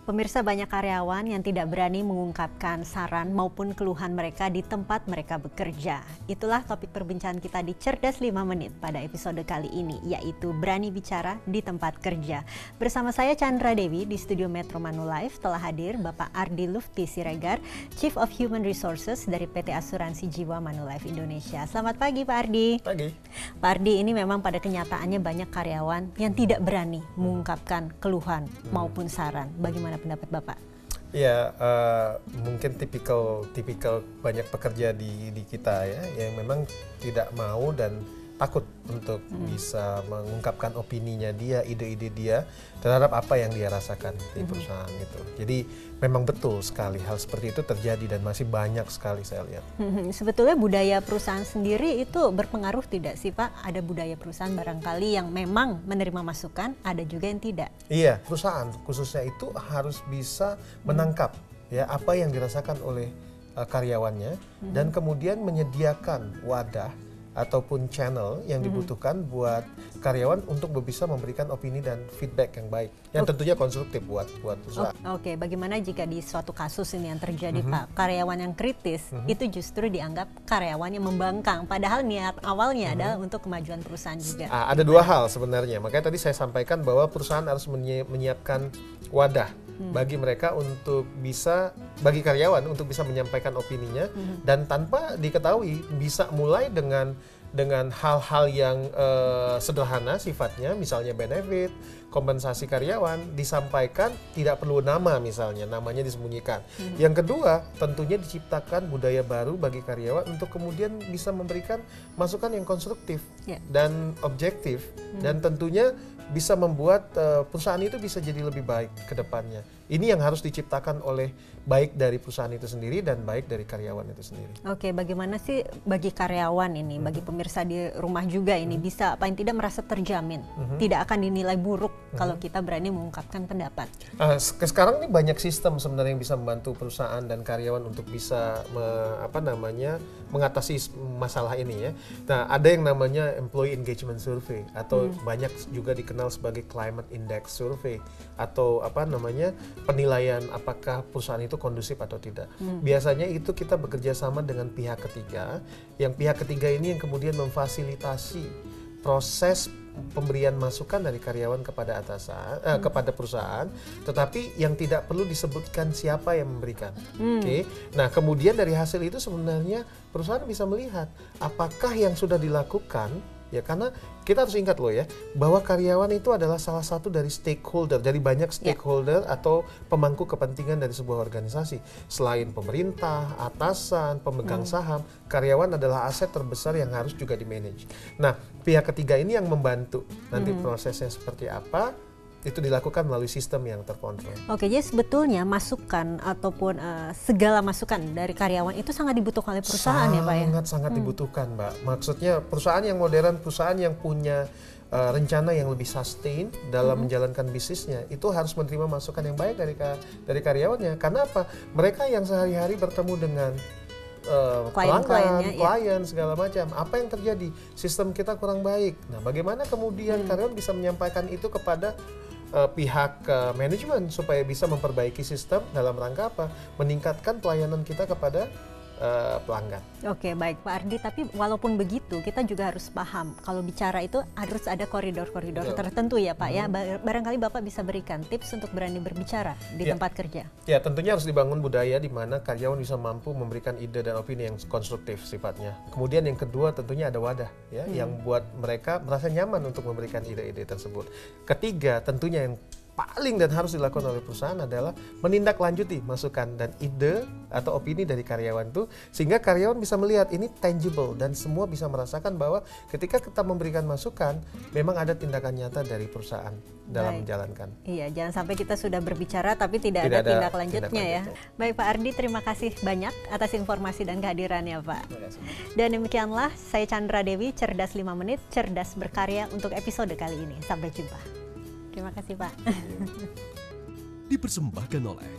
Pemirsa, banyak karyawan yang tidak berani mengungkapkan saran maupun keluhan mereka di tempat mereka bekerja. Itulah topik perbincangan kita di Cerdas 5 Menit pada episode kali ini, yaitu berani bicara di tempat kerja. Bersama saya Chandra Dewi di studio Metro Manulife telah hadir Bapak Ardi Lufti Siregar, Chief of Human Resources dari PT Asuransi Jiwa Manulife Indonesia. Selamat pagi Pak Ardi. Pagi. Pak Ardi, ini memang pada kenyataannya banyak karyawan yang tidak berani mengungkapkan keluhan maupun saran. Bagaimana pendapat Bapak? Ya, mungkin tipikal banyak pekerja di kita ya, yang memang tidak mau dan takut untuk bisa mengungkapkan opininya dia, ide-ide dia terhadap apa yang dia rasakan di perusahaan itu. Jadi memang betul sekali hal seperti itu terjadi dan masih banyak sekali saya lihat. Sebetulnya budaya perusahaan sendiri itu berpengaruh tidak sih Pak? Ada budaya perusahaan barangkali yang memang menerima masukan, ada juga yang tidak. Iya, perusahaan khususnya itu harus bisa menangkap ya apa yang dirasakan oleh karyawannya dan kemudian menyediakan wadah ataupun channel yang dibutuhkan buat karyawan untuk bisa memberikan opini dan feedback yang baik, yang tentunya konstruktif buat perusahaan. Oke, bagaimana jika di suatu kasus ini yang terjadi Pak, karyawan yang kritis itu justru dianggap karyawan yang membangkang, padahal niat awalnya adalah untuk kemajuan perusahaan juga. Ada dua hal sebenarnya, makanya tadi saya sampaikan bahwa perusahaan harus menyiapkan wadah bagi mereka untuk bisa, bagi karyawan untuk bisa menyampaikan opininya dan tanpa diketahui bisa mulai dengan hal-hal yang sederhana sifatnya, misalnya benefit, kompensasi karyawan disampaikan tidak perlu nama, misalnya namanya disembunyikan. Yang kedua, tentunya diciptakan budaya baru bagi karyawan untuk kemudian bisa memberikan masukan yang konstruktif dan objektif dan tentunya bisa membuat perusahaan itu bisa jadi lebih baik ke depannya. Ini yang harus diciptakan oleh baik dari perusahaan itu sendiri dan baik dari karyawan itu sendiri. Oke, bagaimana sih bagi karyawan ini, bagi pemirsa di rumah juga ini bisa paling tidak merasa terjamin, tidak akan dinilai buruk kalau kita berani mengungkapkan pendapat? Sekarang ini banyak sistem sebenarnya yang bisa membantu perusahaan dan karyawan untuk bisa mengatasi masalah ini ya. Nah, ada yang namanya Employee Engagement Survey atau banyak juga dikenal sebagai Climate Index Survey atau penilaian apakah perusahaan itu kondusif atau tidak. Biasanya itu kita bekerja sama dengan pihak ketiga, yang pihak ketiga ini yang kemudian memfasilitasi proses pemberian masukan dari karyawan kepada atasan, kepada perusahaan, tetapi yang tidak perlu disebutkan siapa yang memberikan. Oke. Nah, kemudian dari hasil itu sebenarnya perusahaan bisa melihat apakah yang sudah dilakukan. Ya, karena kita harus ingat loh ya, bahwa karyawan itu adalah salah satu dari stakeholder, dari banyak stakeholder atau pemangku kepentingan dari sebuah organisasi. Selain pemerintah, atasan, pemegang saham, karyawan adalah aset terbesar yang harus juga di-manage. Nah, pihak ketiga ini yang membantu nanti prosesnya seperti apa, itu dilakukan melalui sistem yang terkontrol. Oke, jadi sebetulnya masukan ataupun segala masukan dari karyawan itu sangat dibutuhkan oleh perusahaan ya Pak ya? Sangat dibutuhkan Mbak. Maksudnya perusahaan yang modern, perusahaan yang punya rencana yang lebih sustain dalam menjalankan bisnisnya, itu harus menerima masukan yang baik dari karyawannya. Karena apa? Mereka yang sehari-hari bertemu dengan klien segala macam, apa yang terjadi? Sistem kita kurang baik. Nah, bagaimana kemudian karyawan bisa menyampaikan itu kepada pihak manajemen supaya bisa memperbaiki sistem dalam rangka apa? Meningkatkan pelayanan kita kepada pelanggan. Oke, baik Pak Ardi, tapi walaupun begitu kita juga harus paham kalau bicara itu harus ada koridor-koridor tertentu ya Pak ya. Barangkali Bapak bisa berikan tips untuk berani berbicara di tempat kerja. Ya, tentunya harus dibangun budaya di mana karyawan bisa mampu memberikan ide dan opini yang konstruktif sifatnya. Kemudian yang kedua tentunya ada wadah ya yang buat mereka merasa nyaman untuk memberikan ide-ide tersebut. Ketiga, tentunya yang paling dan harus dilakukan oleh perusahaan adalah menindaklanjuti masukan dan ide atau opini dari karyawan itu, sehingga karyawan bisa melihat ini tangible dan semua bisa merasakan bahwa ketika kita memberikan masukan memang ada tindakan nyata dari perusahaan dalam menjalankan. Iya, jangan sampai kita sudah berbicara tapi tidak ada tindak lanjutnya ya. Baik Pak Ardi, terima kasih banyak atas informasi dan kehadirannya Pak. Dan demikianlah saya Chandra Dewi, Cerdas 5 Menit, cerdas berkarya untuk episode kali ini. Sampai jumpa. Terima kasih Pak. Dipersembahkan oleh